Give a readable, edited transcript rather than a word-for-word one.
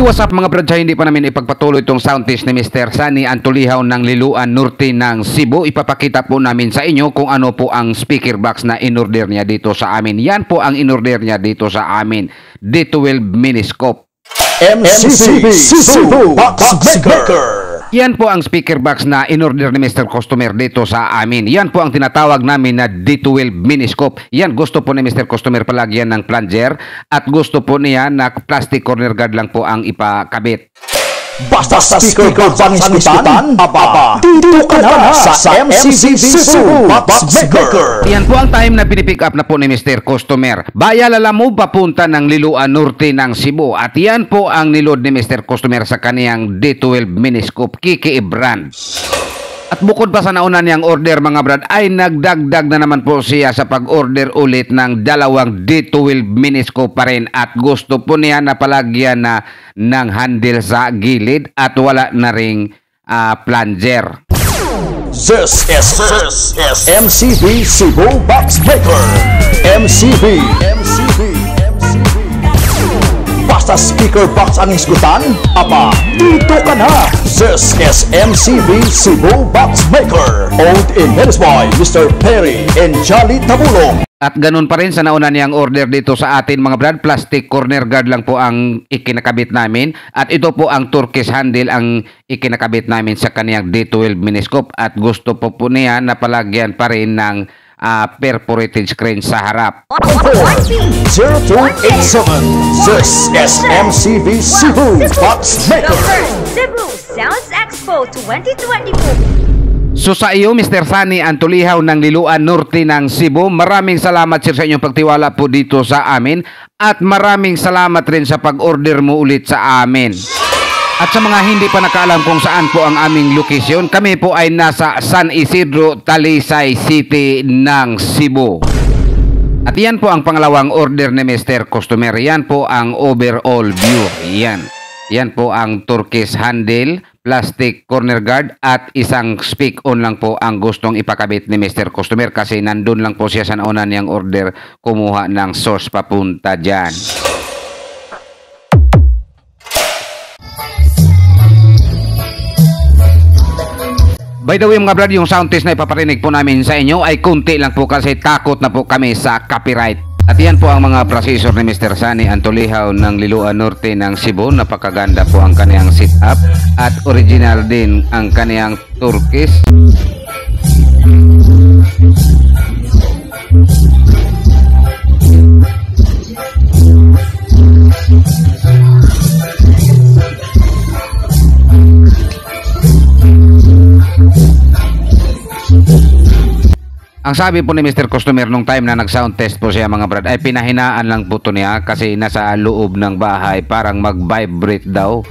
what's up mga brad, hindi pa namin ipagpatuloy itong sound test ni Mr. Sunny Antulihaw ng Liloan Norte ng Cebu. Ipapakita po namin sa inyo kung ano po ang speaker box na in-order niya dito sa amin. Yan po ang in-order niya dito sa amin, D12 Miniscope. MCB Cebu Box Maker. Yan po ang speaker box na in-order ni Mr. Customer dito sa amin. Yan po ang tinatawag namin na D12 Miniscope. Yan, gusto po ni Mr. Customer palagyan ng plunger at gusto po niya na plastic corner guard lang po ang ipakabit. Basta speaker box ang iskutan, aba, dito ka na sa MCB Cebu Box Maker. Yan po ang time na pinipick up na po ni Mr. Customer. Bayalala mo papunta ng Liloan Norte ng Cebu. At yan po ang niload ni Mr. Customer sa kaniyang D12 Miniscope Kiki brand. At bukod pa sa nauna niyang order mga brad, ay nagdagdag na naman po siya sa pag-order ulit ng dalawang D12 Miniscope pa rin. At gusto po niya na palagyan na ng handle sa gilid at wala na ring plunger. This is MCB Cebu Box Maker. MCB. Basta speaker box ang iskutan, aba, dito ka na. This is MCB Cebu Box Maker. Owned in Venice by Mr. Perry and Jolly Tabulong. At ganun pa rin sa nauna niyang order dito sa atin mga brad, plastic corner guard lang po ang ikinakabit namin. At ito po ang turquoise handle ang ikinakabit namin sa kaniyang D12 Miniscope. At gusto po niya na palagyan pa rin ng perforated screen sa harap. 0287. This is MCB Cebu Box Maker. Cebu Sounds Expo 2024. So sa iyo, Mr. Sunny Antulihaw ng Liloan Norte ng Cebu, maraming salamat sir sa inyong pagtiwala po dito sa amin. At maraming salamat rin sa pag-order mo ulit sa amin. At sa mga hindi pa nakaalam kung saan po ang aming lokasyon, kami po ay nasa San Isidro, Talisay City ng Cebu. At yan po ang pangalawang order ni Mr. Customer. Yan po ang overall view. Yan po ang turquoise handle, plastic corner guard at isang speak on lang po ang gustong ipakabit ni Mr. Customer kasi nandun lang po siya sa nauna niyang order kumuha ng source papunta dyan. By the way mga brad, yung sound test na ipaparinig po namin sa inyo ay kunti lang po kasi takot na po kami sa copyright. At yan po ang mga processor ni Mr. Sunny Antulihaw ng Liloan Norte ng Cebu. Napakaganda po ang kaniyang setup at original din ang kaniyang turquoise. Ang sabi po ni Mr. Customer nung time na nag-sound test po siya mga brad ay pinahinaan lang po to niya kasi nasa loob ng bahay parang mag-vibrate daw.